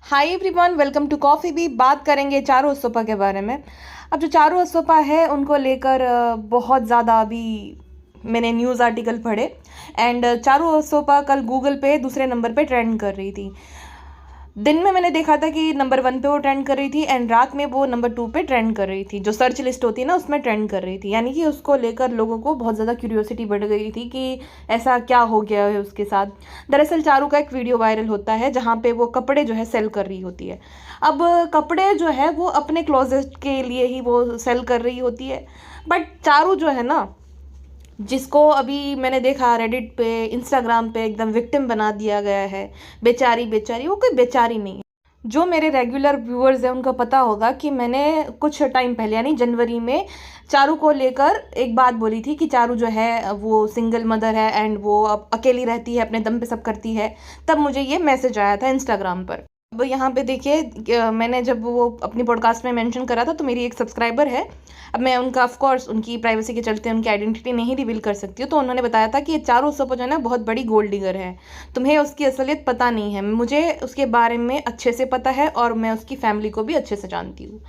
Hi everyone, welcome to coffee भी। बात करेंगे चारू अशोका के बारे में। अब जो चारू अशोका है उनको लेकर बहुत ज़्यादा अभी मैंने न्यूज़ आर्टिकल पढ़े। एंड चारू अशोका कल गूगल पे दूसरे नंबर पे ट्रेंड कर रही थी। दिन में मैंने देखा था कि नंबर 1 पे वो ट्रेंड कर रही थी एंड रात में वो नंबर 2 पे ट्रेंड कर रही थी। जो सर्च लिस्ट होती है ना उसमें ट्रेंड कर रही थी, यानी कि उसको लेकर लोगों को बहुत ज़्यादा क्यूरियोसिटी बढ़ गई थी कि ऐसा क्या हो गया है उसके साथ। दरअसल चारू का एक वीडियो वायरल होता है जहाँ पे वो कपड़े जो है सेल कर रही होती है। अब कपड़े जो है वो अपने क्लोजेट के लिए ही वो सेल कर रही होती है, बट चारू जो है ना, जिसको अभी मैंने देखा रेडिट पे, इंस्टाग्राम पे एकदम विक्टिम बना दिया गया है। बेचारी बेचारी, वो कोई बेचारी नहीं है। जो मेरे रेगुलर व्यूअर्स हैं उनको पता होगा कि मैंने कुछ टाइम पहले यानी जनवरी में चारू को लेकर एक बात बोली थी कि चारू जो है वो सिंगल मदर है एंड वो अब अकेली रहती है, अपने दम पे सब करती है। तब मुझे ये मैसेज आया था इंस्टाग्राम पर। अब यहाँ पे देखिए, मैंने जब वो अपनी पॉडकास्ट में मेंशन करा था तो मेरी एक सब्सक्राइबर है। अब मैं उनका ऑफ कोर्स उनकी प्राइवेसी के चलते उनकी आइडेंटिटी नहीं रिवील कर सकती हूँ, तो उन्होंने बताया था कि ये चारू अशोका जो है ना बहुत बड़ी गोल्ड डिगर है। तुम्हें उसकी असलियत पता नहीं है, मुझे उसके बारे में अच्छे से पता है और मैं उसकी फैमिली को भी अच्छे से जानती हूँ।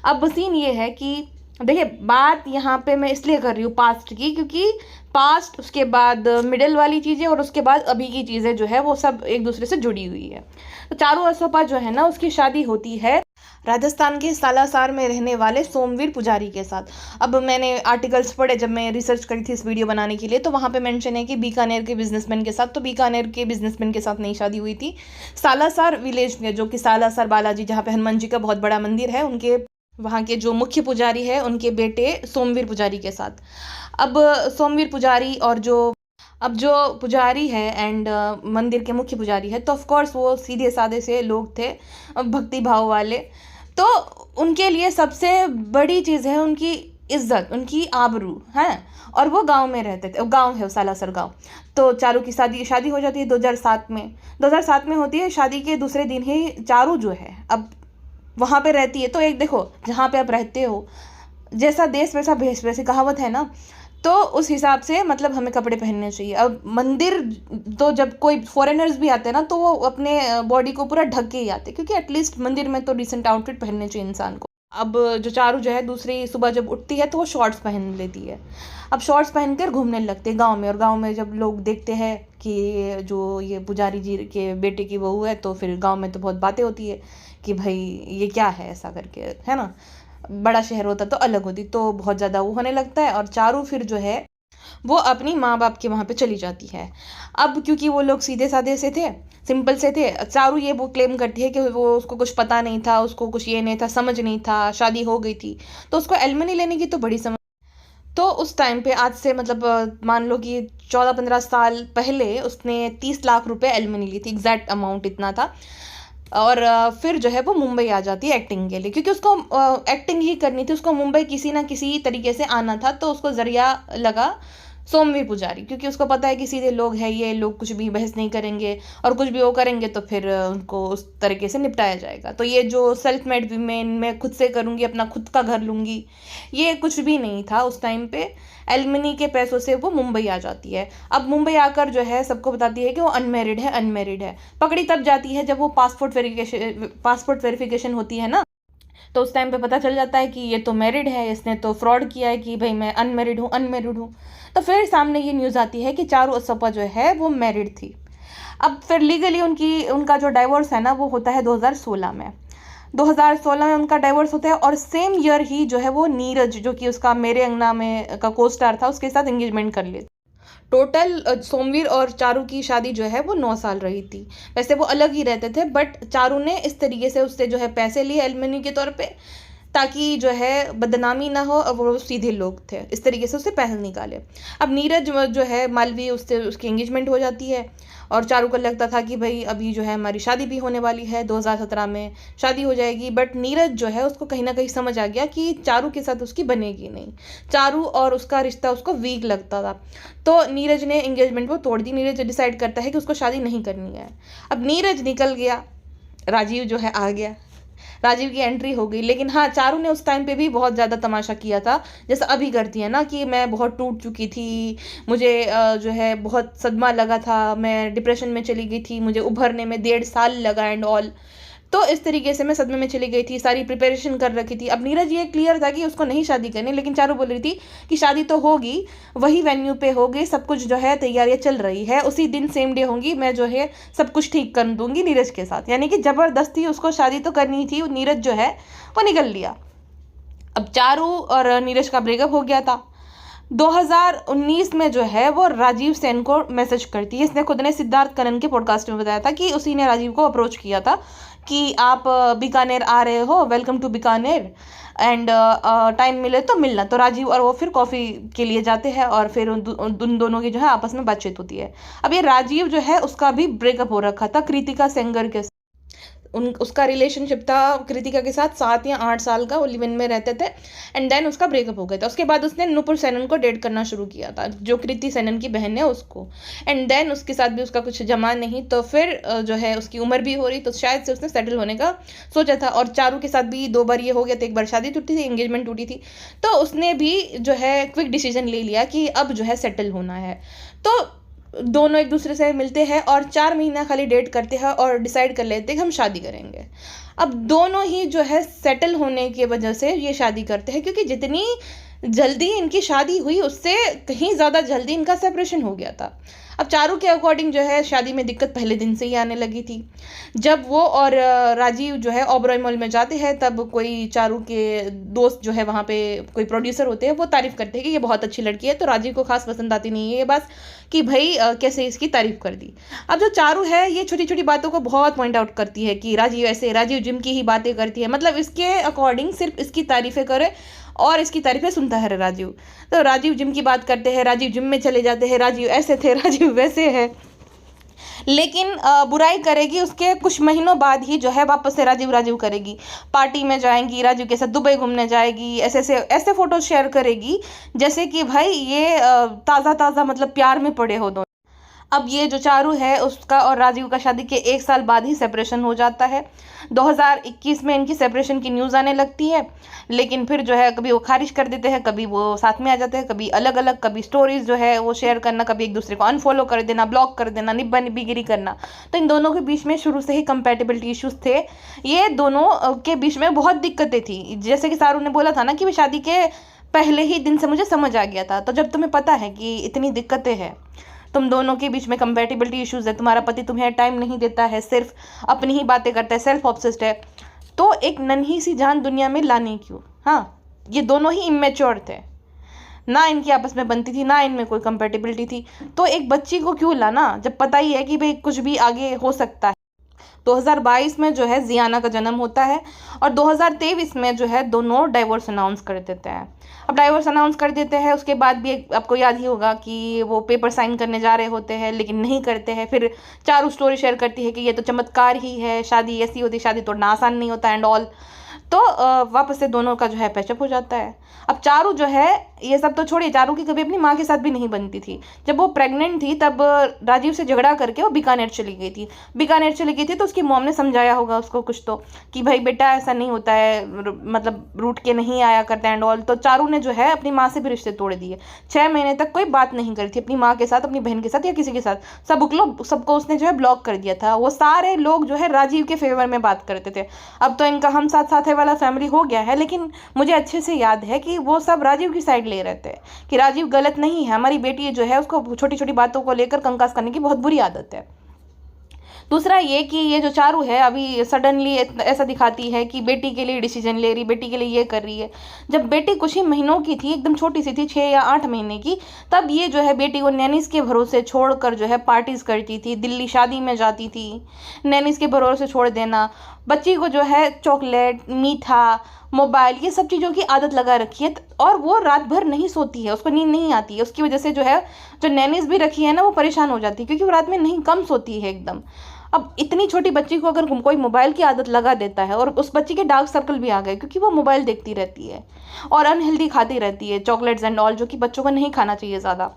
अब सीन ये है कि देखिए, बात यहाँ पे मैं इसलिए कर रही हूँ पास्ट की, क्योंकि पास्ट, उसके बाद मिडिल वाली चीज़ें और उसके बाद अभी की चीज़ें जो है वो सब एक दूसरे से जुड़ी हुई है। तो चारू अशोका जो है ना, उसकी शादी होती है राजस्थान के सालासर में रहने वाले सोमवीर पुजारी के साथ। अब मैंने आर्टिकल्स पढ़े जब मैं रिसर्च करी थी इस वीडियो बनाने के लिए, तो वहाँ पे मेंशन है कि बीकानेर के बिजनेसमैन के साथ। तो बीकानेर के बिजनेसमैन के साथ नहीं शादी हुई थी, सालासर विलेज में, जो कि सालासर बालाजी जहाँ पे हनुमान जी का बहुत बड़ा मंदिर है, उनके वहाँ के जो मुख्य पुजारी है उनके बेटे सोमवीर पुजारी के साथ। अब सोमवीर पुजारी और जो पुजारी है एंड मंदिर के मुख्य पुजारी है, तो ऑफ कोर्स वो सीधे साधे से लोग थे, भक्ति भाव वाले। तो उनके लिए सबसे बड़ी चीज़ है उनकी इज्जत, उनकी आबरू है। और वो गांव में रहते थे, गांव है सालासर गांव। तो चारू की शादी हो जाती है 2007 में। 2007 में होती है शादी के दूसरे दिन ही चारू जो है अब वहाँ पे रहती है। तो एक देखो, जहाँ पे आप रहते हो, जैसा देश वैसा भेष, वैसी कहावत है ना। तो उस हिसाब से मतलब हमें कपड़े पहनने चाहिए। अब मंदिर, तो जब कोई फॉरेनर्स भी आते हैं ना तो वो अपने बॉडी को पूरा ढक के ही आते हैं, क्योंकि एटलीस्ट मंदिर में तो डिसेंट आउटफिट पहनने चाहिए इंसान को। अब जो चारू जो है दूसरी सुबह जब उठती है तो वो शॉर्ट्स पहन लेती है। अब शॉर्ट्स पहनकर घूमने लगते हैं गांव में, और गांव में जब लोग देखते हैं कि जो ये पुजारी जी के बेटे की बहू है, तो फिर गांव में तो बहुत बातें होती है कि भाई ये क्या है ऐसा करके, है ना। बड़ा शहर होता तो अलग होती, तो बहुत ज़्यादा वो होने लगता है। और चारू फिर जो है वो अपनी माँ बाप के वहाँ पे चली जाती है। अब क्योंकि वो लोग सीधे साधे से थे, सिंपल से थे, चारू ये वो क्लेम करती है कि वो उसको कुछ पता नहीं था, उसको कुछ ये नहीं था, समझ नहीं था, शादी हो गई थी तो उसको एलिमनी लेने की तो बड़ी समझ। तो उस टाइम पे आज से मतलब मान लो कि 14-15 साल पहले उसने 30 लाख रुपए एलिमनी ली थी, एग्जैक्ट अमाउंट इतना था। और फिर जो है वो मुंबई आ जाती है एक्टिंग के लिए, क्योंकि उसको एक्टिंग ही करनी थी, उसको मुंबई किसी ना किसी तरीके से आना था। तो उसको जरिया लगा सोमवीर पुजारी, क्योंकि उसको पता है कि सीधे लोग हैं, ये लोग कुछ भी बहस नहीं करेंगे, और कुछ भी वो करेंगे तो फिर उनको उस तरीके से निपटाया जाएगा। तो ये जो सेल्फ मेड वीमेन, मैं खुद से करूँगी, अपना खुद का घर लूँगी, ये कुछ भी नहीं था उस टाइम पे। एलमनी के पैसों से वो मुंबई आ जाती है। अब मुंबई आकर जो है सबको बताती है कि वो अनमेरिड है, अनमेरिड है। पकड़ी तब जाती है जब वो पासपोर्ट वेरिफिकेशन होती है ना, तो उस टाइम पे पता चल जाता है कि ये तो मैरिड है, इसने तो फ्रॉड किया है कि भाई मैं अनमेरिड हूँ, अनमेरिड हूँ। तो फिर सामने ये न्यूज़ आती है कि चारू अशोका जो है वो मैरिड थी। अब फिर लीगली उनका जो डाइवोर्स है ना वो होता है 2016 में। 2016 में उनका डाइवोर्स होता है, और सेम ईयर ही जो है वो नीरज, जो कि उसका मेरे अंगना में का को स्टार था, उसके साथ एंगेजमेंट कर लेती। टोटल सोमवीर और चारू की शादी जो है वो 9 साल रही थी। वैसे वो अलग ही रहते थे, बट चारू ने इस तरीके से उससे जो है पैसे लिए एलमनी के तौर पे, ताकि जो है बदनामी ना हो, और वो सीधे लोग थे, इस तरीके से उससे पैसे निकाले। अब नीरज जो है मालवी, उससे उसकी एंगेजमेंट हो जाती है, और चारू को लगता था कि भाई अभी जो है हमारी शादी भी होने वाली है, 2017 में शादी हो जाएगी। बट नीरज जो है उसको कहीं ना कहीं समझ आ गया कि चारू के साथ उसकी बनेगी नहीं, चारू और उसका रिश्ता उसको वीक लगता था। तो नीरज ने एंगेजमेंट वो तोड़ दी। नीरज डिसाइड करता है कि उसको शादी नहीं करनी है। अब नीरज निकल गया, राजीव जो है आ गया, राजीव की एंट्री हो गई। लेकिन हाँ, चारू ने उस टाइम पे भी बहुत ज़्यादा तमाशा किया था, जैसा अभी करती है ना कि मैं बहुत टूट चुकी थी, मुझे जो है बहुत सदमा लगा था, मैं डिप्रेशन में चली गई थी, मुझे उभरने में 1.5 साल लगा एंड ऑल। तो तो इस तरीके से मैं सदमे में चली गई थी, सारी प्रिपरेशन कर रखी थी। अब नीरज ये क्लियर था कि उसको नहीं शादी करनी, लेकिन चारू बोल रही थी कि शादी तो होगी, वही वेन्यू पे होगी, सब कुछ जो है तैयारियां चल रही है, उसी दिन सेम डे होंगी, मैं जो है सब कुछ ठीक कर दूंगी नीरज के साथ। यानी कि जबरदस्ती उसको शादी तो करनी थी। नीरज जो है वो निकल लिया। अब चारू और नीरज का ब्रेकअप हो गया था। 2019 में जो है वो राजीव सेन को मैसेज करती है। इसने खुद ने सिद्धार्थ करण के पॉडकास्ट में बताया था कि उसी ने राजीव को अप्रोच किया था कि आप बीकानेर आ रहे हो, welcome to Bikaner, and time मिले तो मिलना। तो राजीव और वो फिर कॉफ़ी के लिए जाते हैं और फिर उन दोनों की जो है आपस में बातचीत होती है। अब ये राजीव जो है उसका भी ब्रेकअप हो रखा था कृतिका सेंगर के। उसका रिलेशनशिप था कृतिका के साथ 7 या 8 साल का, वो लिव इन में रहते थे, एंड देन उसका ब्रेकअप हो गया था। उसके बाद उसने नुपुर सेनन को डेट करना शुरू किया था, जो कृति सेनन की बहन है उसको, एंड देन उसके साथ भी उसका कुछ जमा नहीं। तो फिर जो है उसकी उम्र भी हो रही, तो शायद से उसने सेटल होने का सोचा था। और चारू के साथ भी 2 बार ये हो गया था, एक बार शादी टूटी थी, एंगेजमेंट टूटी थी, तो उसने भी जो है क्विक डिसीजन ले लिया कि अब जो है सेटल होना है। तो दोनों एक दूसरे से मिलते हैं और 4 महीना खाली डेट करते हैं और डिसाइड कर लेते हैं कि हम शादी करेंगे। अब दोनों ही जो है सेटल होने की वजह से ये शादी करते हैं, क्योंकि जितनी जल्दी इनकी शादी हुई उससे कहीं ज़्यादा जल्दी इनका सेपरेशन हो गया था। अब चारू के अकॉर्डिंग जो है शादी में दिक्कत पहले दिन से ही आने लगी थी। जब वो और राजीव जो है ओबरॉय मॉल में जाते हैं, तब कोई चारू के दोस्त जो है वहाँ पे कोई प्रोड्यूसर होते हैं, वो तारीफ़ करते हैं कि ये बहुत अच्छी लड़की है। तो राजीव को खास पसंद आती नहीं है ये बात कि भाई कैसे इसकी तारीफ़ कर दी। अब जो चारू है ये छोटी छोटी बातों को बहुत पॉइंट आउट करती है कि राजीव ऐसे, राजीव जिम की ही बातें करती है, मतलब इसके अकॉर्डिंग सिर्फ इसकी तारीफ़ें करे और इसकी तारीफ़ें सुनता है राजीव। तो राजीव जिम की बात करते हैं, राजीव जिम में चले जाते हैं, राजीव ऐसे थे, राजीव वैसे है। लेकिन बुराई करेगी उसके कुछ महीनों बाद ही जो है वापस से राजीव राजीव करेगी। पार्टी में जाएंगी, राजीव के साथ दुबई घूमने जाएगी, ऐसे फोटो शेयर करेगी जैसे कि भाई ये ताज़ा ताज़ा मतलब प्यार में पड़े हो दोनों। अब ये जो चारू है उसका और राजीव का शादी के 1 साल बाद ही सेपरेशन हो जाता है। 2021 में इनकी सेपरेशन की न्यूज़ आने लगती है, लेकिन फिर जो है कभी वो खारिज कर देते हैं, कभी वो साथ में आ जाते हैं, कभी अलग अलग, कभी स्टोरीज जो है वो शेयर करना, कभी एक दूसरे को अनफॉलो कर देना, ब्लॉक कर देना, निब्बा निब्बीगिरी करना। तो इन दोनों के बीच में शुरू से ही कंपेटेबिलिटी इश्यूज थे। ये दोनों के बीच में बहुत दिक्कतें थी। जैसे कि सारू ने बोला था ना कि वे शादी के पहले ही दिन से मुझे समझ आ गया था। तो जब तुम्हें पता है कि इतनी दिक्कतें हैं, तुम दोनों के बीच में कंपेटिबिलिटी इश्यूज है, तुम्हारा पति तुम्हें टाइम नहीं देता है, सिर्फ अपनी ही बातें करता है, सेल्फ ऑब्सेस्ड है, तो एक नन्ही सी जान दुनिया में लाने क्यों? हाँ, ये दोनों ही इमेच्योर थे, ना इनकी आपस में बनती थी, ना इनमें कोई कंपेटिबिलिटी थी। तो एक बच्ची को क्यों लाना जब पता ही है कि भाई कुछ भी आगे हो सकता है। 2022 में जो है जियाना का जन्म होता है और 2023 में जो है दोनों डाइवोर्स अनाउंस कर देते हैं। अब डाइवोर्स अनाउंस कर देते हैं, उसके बाद भी आपको याद ही होगा कि वो पेपर साइन करने जा रहे होते हैं लेकिन नहीं करते हैं। फिर चारू स्टोरी शेयर करती है कि ये तो चमत्कार ही है, शादी ऐसी होती, शादी तोड़ना आसान नहीं होता एंड ऑल। तो वापस से दोनों का जो है पैचअप हो जाता है। अब चारू जो है ये सब तो छोड़िए, चारू की कभी अपनी माँ के साथ भी नहीं बनती थी। जब वो प्रेग्नेंट थी तब राजीव से झगड़ा करके वो बीकानेर चली गई थी। बीकानेर चली गई थी तो उसकी मॉम ने समझाया होगा उसको कुछ तो कि भाई बेटा ऐसा नहीं होता है, मतलब रूठ के नहीं आया करता एंड ऑल। तो चारू ने जो है अपनी माँ से भी रिश्ते तोड़ दिए। 6 महीने तक कोई बात नहीं करी थी अपनी माँ के साथ, अपनी बहन के साथ या किसी के साथ। सबको उसने जो है ब्लॉक कर दिया था। वो सारे लोग जो है राजीव के फेवर में बात करते थे। अब तो इनका हम साथ साथ है वाला फैमिली हो गया है, लेकिन मुझे अच्छे से याद है कि वो सब राजीव की साइड ले रहे थे कि राजीव गलत नहीं है, हमारी बेटी जो है उसको छोटी छोटी बातों को लेकर कंकास करने की बहुत बुरी आदत है। दूसरा ये कि ये जो चारू है अभी सडनली ऐसा दिखाती है कि बेटी के लिए डिसीजन ले रही, बेटी के लिए ये कर रही है। जब बेटी कुछ ही महीनों की थी, एकदम छोटी सी थी, 6 या 8 महीने की, तब ये जो है बेटी को नैनीस के भरोसे छोड़कर जो है पार्टीज करती थी, दिल्ली शादी में जाती थी। नैनीस के भरोसे छोड़ देना, बच्ची को जो है चॉकलेट, मीठा, मोबाइल, ये सब चीज़ों की आदत लगा रखी है और वो रात भर नहीं सोती है, उसको नींद नहीं आती है। उसकी वजह से जो है जो नैनीस भी रखी है ना वो परेशान हो जाती है क्योंकि वो रात में नहीं, कम सोती है एकदम। अब इतनी छोटी बच्ची को अगर कोई मोबाइल की आदत लगा देता है, और उस बच्ची के डार्क सर्कल भी आ गए क्योंकि वो मोबाइल देखती रहती है और अनहेल्दी खाती रहती है, चॉकलेट्स एंड ऑल, जो कि बच्चों को नहीं खाना चाहिए ज़्यादा।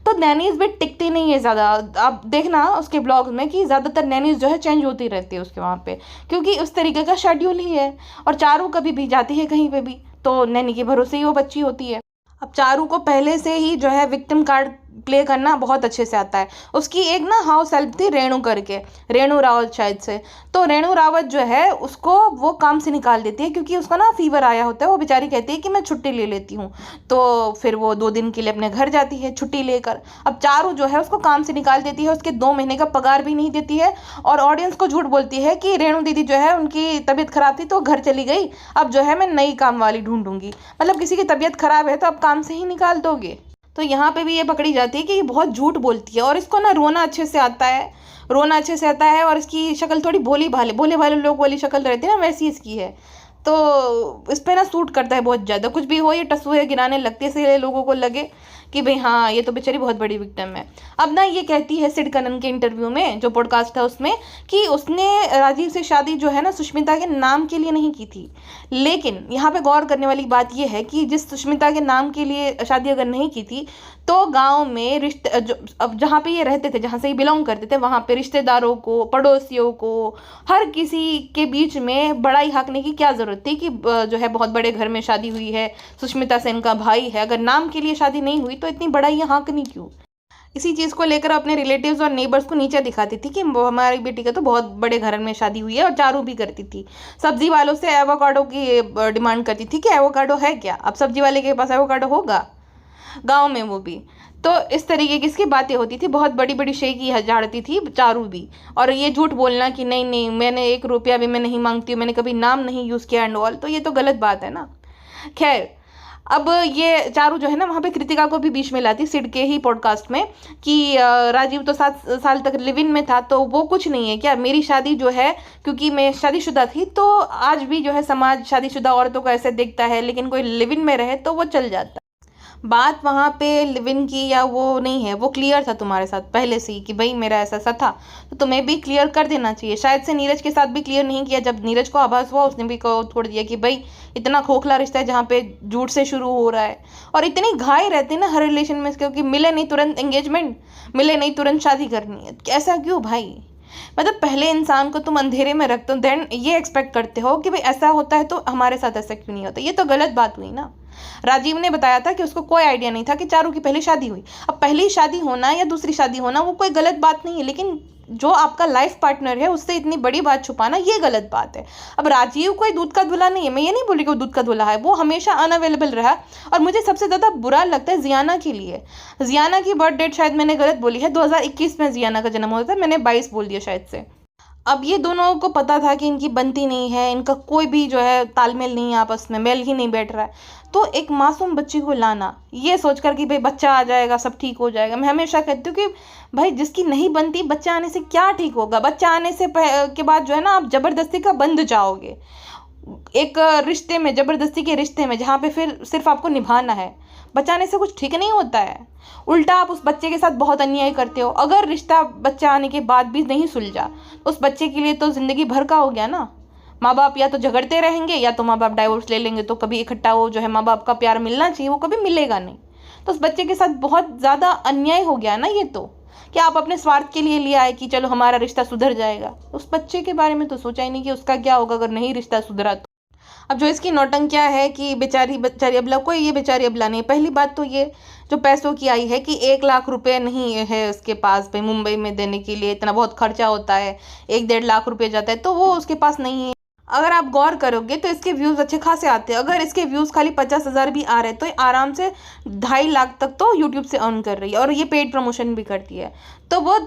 तो नैनीज भी टिकती नहीं है ज़्यादा। आप देखना उसके ब्लॉग में कि ज़्यादातर नैनीज जो है चेंज होती रहती है उसके वहाँ पे, क्योंकि उस तरीके का शेड्यूल ही है। और चारू कभी भी जाती है कहीं पे भी तो नैनी के भरोसे ही वो बच्ची होती है। अब चारू को पहले से ही जो है विक्टिम कार्ड प्ले करना बहुत अच्छे से आता है। उसकी एक ना हाउस हेल्प थी रेणु करके, रेणु रावत शायद से। तो रेणु रावत जो है उसको वो काम से निकाल देती है क्योंकि उसका ना फीवर आया होता है। वो बेचारी कहती है कि मैं छुट्टी ले लेती हूँ, तो फिर वो 2 दिन के लिए अपने घर जाती है छुट्टी लेकर। अब चारू जो है उसको काम से निकाल देती है, उसके 2 महीने का पगार भी नहीं देती है और ऑडियंस को झूठ बोलती है कि रेणु दीदी जो है उनकी तबीयत खराब थी तो घर चली गई, अब जो है मैं नई काम वाली ढूंढूंगी। मतलब किसी की तबीयत खराब है तो आप काम से ही निकाल दोगे? तो यहाँ पे भी ये पकड़ी जाती है कि ये बहुत झूठ बोलती है और इसको ना रोना अच्छे से आता है, रोना अच्छे से आता है। और इसकी शक्ल थोड़ी भोले भाले लोग वाली शक्ल रहती है ना, वैसी इसकी है। तो इस पे ना सूट करता है बहुत ज़्यादा, कुछ भी हो ये टसुए गिराने लगती है, इसलिए लोगों को लगे कि भाई हाँ ये तो बेचारी बहुत बड़ी विक्टिम है। अब ना ये कहती है सिड कनन के इंटरव्यू में, जो पॉडकास्ट था उसमें, कि उसने राजीव से शादी जो है ना सुष्मिता के नाम के लिए नहीं की थी। लेकिन यहाँ पे गौर करने वाली बात ये है कि जिस सुष्मिता के नाम के लिए शादी अगर नहीं की थी तो गांव में रिश्ते अब जहाँ पे ये रहते थे, जहाँ से ये बिलोंग करते थे, वहाँ पे रिश्तेदारों को, पड़ोसियों को, हर किसी के बीच में बड़ाई हाँकने की क्या ज़रूरत थी कि जो है बहुत बड़े घर में शादी हुई है, सुष्मिता सेन का भाई है। अगर नाम के लिए शादी नहीं हुई तो इतनी बड़ाई हाँकनी क्यों? इसी चीज़ को लेकर अपने रिलेटिव्स और नेबर्स को नीचे दिखाती थी कि हमारी बेटी का तो बहुत बड़े घर में शादी हुई है। और चारू भी करती थी, सब्जी वालों से एवोकाडो की डिमांड करती थी कि एवोकाडो है क्या? अब सब्जी वाले के पास एवोकाडो होगा गांव में, वो भी। तो इस तरीके की इसकी बातें होती थी, बहुत बड़ी बड़ी शेखी झाड़ती थी चारू भी। और ये झूठ बोलना कि नहीं नहीं मैंने 1 रुपया भी मैं नहीं मांगती हूँ, मैंने कभी नाम नहीं यूज़ किया एंड ऑल, तो ये तो गलत बात है ना। खैर, अब ये चारू जो है ना वहाँ पे कृतिका को भी बीच में लाती सिड के ही पॉडकास्ट में कि राजीव तो 7 साल तक लिव इन में था तो वो कुछ नहीं है क्या? मेरी शादी जो है, क्योंकि मैं शादीशुदा थी तो आज भी जो है समाज शादीशुदा औरतों को ऐसे देखता है, लेकिन कोई लिव इन में रहे तो वो चल जाता है। बात वहाँ पे लिव इन की या वो नहीं है, वो क्लियर था तुम्हारे साथ पहले से ही कि भाई मेरा ऐसा सा था, तो तुम्हें भी क्लियर कर देना चाहिए। शायद से नीरज के साथ भी क्लियर नहीं किया, जब नीरज को आभास हुआ उसने भी छोड़ दिया कि भाई इतना खोखला रिश्ता है जहाँ पे झूठ से शुरू हो रहा है। और इतनी घाई रहती है ना हर रिलेशन में, क्योंकि मिले नहीं तुरंत एंगेजमेंट, मिले नहीं तुरंत शादी करनी है। ऐसा क्यों भाई? मतलब पहले इंसान को तुम अंधेरे में रखते हो, देन ये एक्सपेक्ट करते हो कि भाई ऐसा होता है तो हमारे साथ ऐसा क्यों नहीं होता? ये तो गलत बात हुई ना। राजीव ने बताया था कि उसको कोई आइडिया नहीं था कि चारू की पहली शादी हुई। अब पहली शादी होना या दूसरी शादी होना वो कोई गलत बात नहीं है, लेकिन जो आपका लाइफ पार्टनर है उससे इतनी बड़ी बात छुपाना ये गलत बात है। अब राजीव कोई दूध का धुला नहीं है, मैं ये नहीं बोली कि वो दूध का धुला है, वो हमेशा अनअवेलेबल रहा। और मुझे सबसे ज़्यादा बुरा लगता है जियाना के लिए। जियाना की बर्थ डेट शायद मैंने गलत बोली है, 2021 में जियाना का जन्म होता है, मैंने 22 बोल दिया शायद से। अब ये दोनों को पता था कि इनकी बनती नहीं है, इनका कोई भी जो है तालमेल नहीं है, आपस में मेल ही नहीं बैठ रहा है। तो एक मासूम बच्ची को लाना ये सोचकर कि भाई बच्चा आ जाएगा सब ठीक हो जाएगा। मैं हमेशा कहती हूँ कि भाई जिसकी नहीं बनती, बच्चा आने से क्या ठीक होगा? बच्चा आने से के बाद जो है ना आप ज़बरदस्ती का बंध जाओगे एक रिश्ते में, ज़बरदस्ती के रिश्ते में, जहाँ पे फिर सिर्फ आपको निभाना है। बचाने से कुछ ठीक नहीं होता है, उल्टा आप उस बच्चे के साथ बहुत अन्याय करते हो। अगर रिश्ता बच्चा आने के बाद भी नहीं सुलझा तो उस बच्चे के लिए तो ज़िंदगी भर का हो गया ना। माँ बाप या तो झगड़ते रहेंगे या तो माँ बाप डाइवोर्स ले लेंगे, तो कभी इकट्ठा वो जो है माँ बाप का प्यार मिलना चाहिए वो कभी मिलेगा नहीं। तो उस बच्चे के साथ बहुत ज़्यादा अन्याय हो गया ना ये तो, कि आप अपने स्वार्थ के लिए आए कि चलो हमारा रिश्ता सुधर जाएगा। उस बच्चे के बारे में तो सोचा ही नहीं कि उसका क्या होगा अगर नहीं रिश्ता सुधरा तो। अब जो इसकी नौटंकियाँ है कि बेचारी अबला, कोई ये बेचारी अबला नहीं। पहली बात तो ये जो पैसों की आई है कि 1 लाख रुपए नहीं है उसके पास भाई मुंबई में देने के लिए, इतना बहुत खर्चा होता है, 1-1.5 लाख रुपए जाता है, तो वो उसके पास नहीं है। अगर आप गौर करोगे तो इसके व्यूज़ अच्छे खासे आते हैं। अगर इसके व्यूज़ खाली 50,000 भी आ रहे हैं तो ये आराम से 2.5 लाख तक तो यूट्यूब से अर्न कर रही है, और ये पेड प्रमोशन भी करती है। तो वो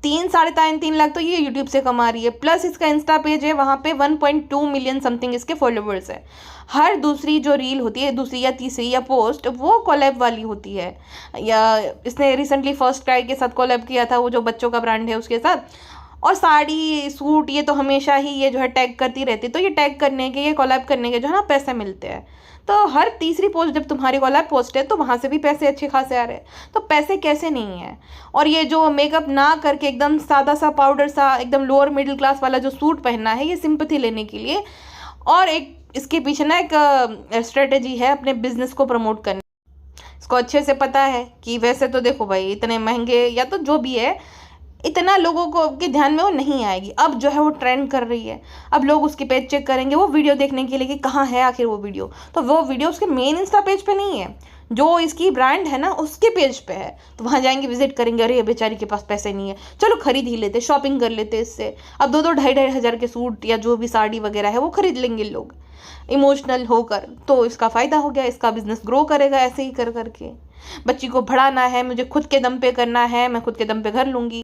3-3.5 लाख तो ये यूट्यूब से कमा रही है। प्लस इसका इंस्टा पेज है, वहाँ पे 1.2 मिलियन समथिंग इसके फॉलोवर्स है। हर दूसरी जो रील होती है, दूसरी या तीसरी या पोस्ट, वो कोलैब वाली होती है। या इसने रिसेंटली फर्स्ट क्राई के साथ कोलैब किया था, वो जो बच्चों का ब्रांड है उसके साथ। और साड़ी सूट ये तो हमेशा ही ये जो है टैग करती रहती है, तो ये टैग करने के, ये कोलैब करने के जो है ना पैसे मिलते हैं। तो हर तीसरी पोस्ट जब तुम्हारी कोलैब पोस्ट है तो वहाँ से भी पैसे अच्छे खासे आ रहे हैं। तो पैसे कैसे नहीं है? और ये जो मेकअप ना करके एकदम सादा सा पाउडर सा एकदम लोअर मिडिल क्लास वाला जो सूट पहनना है, ये सिंपैथी लेने के लिए। और एक इसके पीछे ना एक स्ट्रेटेजी है अपने बिजनेस को प्रमोट करने। इसको अच्छे से पता है कि वैसे तो देखो भाई इतने महंगे या तो जो भी है, इतना लोगों को के ध्यान में वो नहीं आएगी। अब जो है वो ट्रेंड कर रही है, अब लोग उसकी पेज चेक करेंगे वो वीडियो देखने के लिए कि कहाँ है आखिर वो वीडियो। तो वो वीडियो उसके मेन इंस्टा पेज पे नहीं है, जो इसकी ब्रांड है ना उसके पेज पे है, तो वहाँ जाएंगे, विजिट करेंगे, अरे बेचारी के पास पैसे नहीं है, चलो खरीद ही लेते, शॉपिंग कर लेते इससे। अब 2-2 ढाई-ढाई हज़ार के सूट या जो भी साड़ी वगैरह है वो खरीद लेंगे लोग इमोशनल होकर, तो इसका फ़ायदा हो गया, इसका बिजनेस ग्रो करेगा ऐसे ही कर करके। बच्ची को पढ़ाना है, मुझे खुद के दम पे करना है, मैं खुद के दम पे घर लूँगी,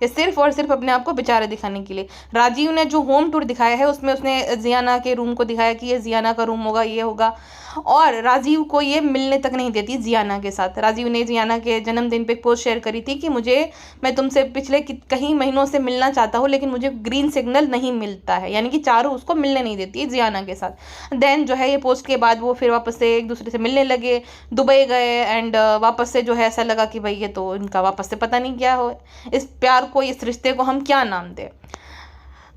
ये सिर्फ और सिर्फ अपने आप को बेचारा दिखाने के लिए। राजीव ने जो होम टूर दिखाया है उसमें उसने जियाना के रूम को दिखाया कि ये जियाना का रूम होगा, ये होगा, और राजीव को ये मिलने तक नहीं देती जियाना के साथ। राजीव ने जियाना के जन्मदिन पे एक पोस्ट शेयर करी थी कि मैं तुमसे पिछले कई महीनों से मिलना चाहता हूँ, लेकिन मुझे ग्रीन सिग्नल नहीं मिलता है, यानी कि चारू उसको मिलने नहीं देती है जियाना के साथ। देन जो है ये पोस्ट के बाद वो फिर वापस से एक दूसरे से मिलने लगे, दुबई गए, एंड वापस से जो है ऐसा लगा कि भाई ये तो इनका वापस से पता नहीं क्या हो, इस प्यार को, इस रिश्ते को हम क्या नाम दें।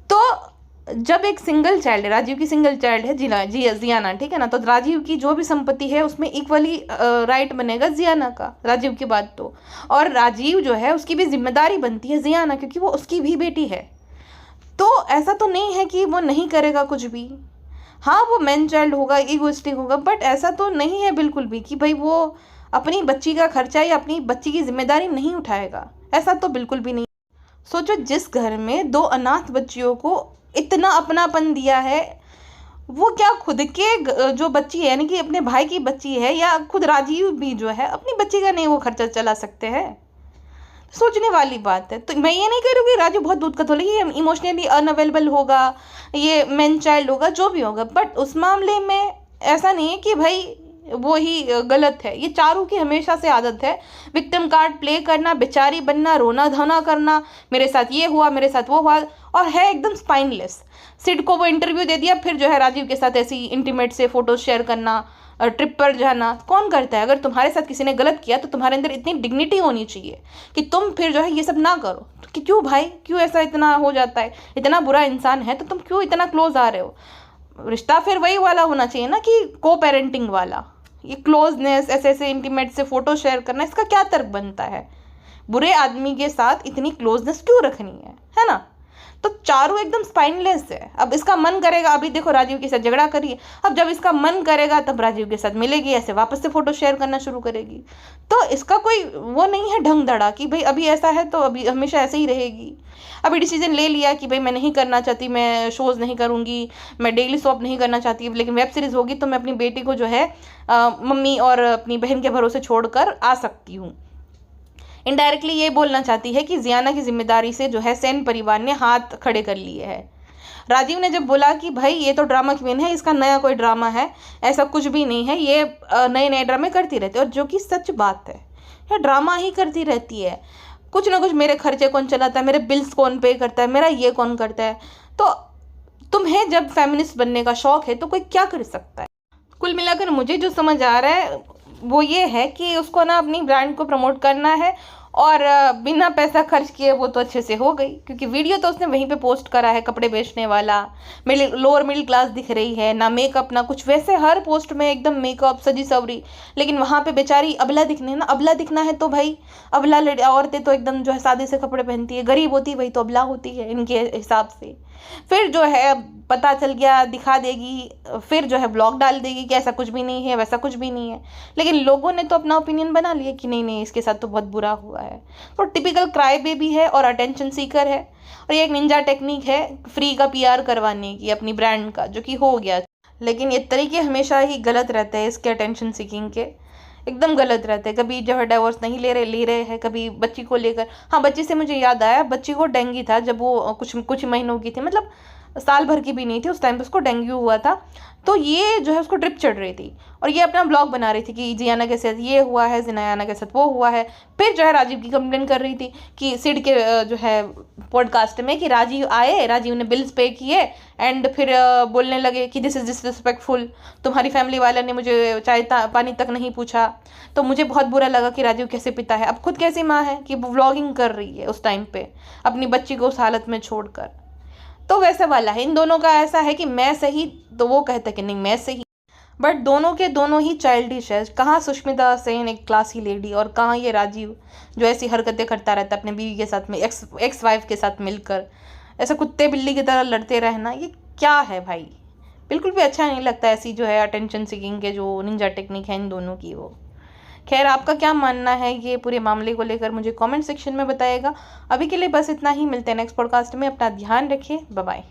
तो जब एक सिंगल चाइल्ड है, राजीव की सिंगल चाइल्ड है जियाना, ठीक है ना, तो राजीव की जो भी संपत्ति है उसमें इक्वली राइट बनेगा जियाना का, राजीव के बाद तो। और राजीव जो है उसकी भी जिम्मेदारी बनती है जियाना, क्योंकि वो उसकी भी बेटी है। तो ऐसा तो नहीं है कि वो नहीं करेगा कुछ भी, हाँ वो मैन चाइल्ड होगा, ईगोइस्टिक होगा, बट ऐसा तो नहीं है बिल्कुल भी कि भाई वो अपनी बच्ची का खर्चा या अपनी बच्ची की जिम्मेदारी नहीं उठाएगा, ऐसा तो बिल्कुल भी नहीं। सोचो, जिस घर में 2 अनाथ बच्चियों को इतना अपनापन दिया है, वो क्या खुद के जो बच्ची है, यानी कि अपने भाई की बच्ची है, या खुद राजीव भी जो है अपनी बच्ची का नहीं वो खर्चा चला सकते हैं? सोचने वाली बात है। तो मैं ये नहीं कह रही हूँ कि राजू बहुत दूध का धोला, ये इमोशनली अनअवेलेबल होगा, ये मैन चाइल्ड होगा, जो भी होगा, बट उस मामले में ऐसा नहीं है कि भाई वो ही गलत है। ये चारू की हमेशा से आदत है विक्टिम कार्ड प्ले करना, बेचारी बनना, रोना धोना करना, मेरे साथ ये हुआ, मेरे साथ वो हुआ, और है एकदम स्पाइनलेस। सिड को वो इंटरव्यू दे दिया, फिर जो है राजीव के साथ ऐसी इंटीमेट से फोटोज शेयर करना, ट्रिप पर जाना, कौन करता है? अगर तुम्हारे साथ किसी ने गलत किया तो तुम्हारे अंदर इतनी डिग्निटी होनी चाहिए कि तुम फिर जो है ये सब ना करो। तो कि क्यों भाई, क्यों ऐसा इतना हो जाता है? इतना बुरा इंसान है तो तुम क्यों इतना क्लोज आ रहे हो? रिश्ता फिर वही वाला होना चाहिए ना कि को पेरेंटिंग वाला। ये क्लोजनेस, ऐसे ऐसे इंटीमेट से फोटो शेयर करना, इसका क्या तर्क बनता है? बुरे आदमी के साथ इतनी क्लोजनेस क्यों रखनी है ना? तो चारू एकदम स्पाइनलेस है। अब इसका मन करेगा, अभी देखो राजीव के साथ झगड़ा करिए, अब जब इसका मन करेगा तब राजीव के साथ मिलेगी, ऐसे वापस से फोटो शेयर करना शुरू करेगी। तो इसका कोई वो नहीं है ढंग धड़ा कि भाई अभी ऐसा है तो अभी हमेशा ऐसे ही रहेगी। अभी डिसीजन ले लिया कि भाई मैं नहीं करना चाहती, मैं शोज़ नहीं करूँगी, मैं डेली सॉप नहीं करना चाहती, लेकिन वेब सीरीज़ होगी तो मैं अपनी बेटी को जो है मम्मी और अपनी बहन के भरोसे छोड़कर आ सकती हूँ। इनडायरेक्टली ये बोलना चाहती है कि जियाना की जिम्मेदारी से जो है सेन परिवार ने हाथ खड़े कर लिए हैं। राजीव ने जब बोला कि भाई ये तो ड्रामा क्वीन है, इसका नया कोई ड्रामा है, ऐसा कुछ भी नहीं है, ये नए नए ड्रामे करती रहती है, और जो कि सच बात है, ये ड्रामा ही करती रहती है। कुछ ना कुछ, मेरे खर्चे कौन चलाता है, मेरे बिल्स कौन पे करता है, मेरा ये कौन करता है। तो तुम्हें जब फेमिनिस्ट बनने का शौक है तो कोई क्या कर सकता है? कुल मिलाकर मुझे जो समझ आ रहा है वो ये है कि उसको ना अपनी ब्रांड को प्रमोट करना है, और बिना पैसा खर्च किए वो तो अच्छे से हो गई, क्योंकि वीडियो तो उसने वहीं पे पोस्ट करा है, कपड़े बेचने वाला, लोअर मिडिल क्लास दिख रही है, ना मेकअप ना कुछ, वैसे हर पोस्ट में एकदम मेकअप सजी सवरी, लेकिन वहाँ पे बेचारी अबला दिखने ना, अबला दिखना है तो भाई अबला औरतें तो एकदम जो है सादे से कपड़े पहनती है, गरीब होती है वही तो अबला होती है इनके हिसाब से। फिर जो है पता चल गया, दिखा देगी, फिर जो है ब्लॉग डाल देगी कि ऐसा कुछ भी नहीं है, वैसा कुछ भी नहीं है, लेकिन लोगों ने तो अपना ओपिनियन बना लिया कि नहीं नहीं इसके साथ तो बहुत बुरा हुआ है। तो टिपिकल क्राई बेबी है और अटेंशन सीकर है, और ये एक निंजा टेक्निक है फ्री का पीआर करवाने की अपनी ब्रांड का, जो कि हो गया। लेकिन ये तरीके हमेशा ही गलत रहते हैं इसके अटेंशन सीकिंग के, एकदम गलत रहते हैं। कभी जो है डाइवोर्स नहीं ले रहे हैं, कभी बच्ची को लेकर, हाँ बच्ची से मुझे याद आया, बच्ची को डेंगू था जब वो कुछ महीनों की थी, मतलब साल भर की भी नहीं थी, उस टाइम पे उसको डेंगू हुआ था। तो ये जो है उसको ड्रिप चढ़ रही थी, और ये अपना ब्लॉग बना रही थी कि जियाना के साथ ये हुआ है, जियाना के साथ वो हुआ है। फिर जो है राजीव की कंप्लेन कर रही थी कि सिड के जो है पॉडकास्ट में कि राजीव आए, राजीव ने बिल्स पे किए, एंड फिर बोलने लगे कि दिस इज़ डिसरिस्पेक्टफुल, तुम्हारी फैमिली वाले ने मुझे चाय पानी तक नहीं पूछा। तो मुझे बहुत बुरा लगा कि राजीव कैसे पिता है, अब खुद कैसी माँ है कि वो व्लॉगिंग कर रही है उस टाइम पे अपनी बच्ची को उस हालत में छोड़कर। तो वैसे वाला है, इन दोनों का ऐसा है कि मैं सही तो वो कहता है कि नहीं मैं सही, बट दोनों के दोनों ही चाइल्डिश है। कहाँ सुष्मिता सेन एक क्लासी लेडी, और कहाँ ये राजीव जो ऐसी हरकतें करता रहता है अपने बीवी के साथ में, एक्स वाइफ के साथ मिलकर ऐसे कुत्ते बिल्ली की तरह लड़ते रहना, ये क्या है भाई? बिल्कुल भी अच्छा नहीं लगता ऐसी जो है अटेंशन सीकिंग के जो निंजा टेक्निक है इन दोनों की वो। खैर, आपका क्या मानना है ये पूरे मामले को लेकर मुझे कमेंट सेक्शन में बताइएगा। अभी के लिए बस इतना ही, मिलते हैं नेक्स्ट पॉडकास्ट में। अपना ध्यान रखिए, बाय बाय।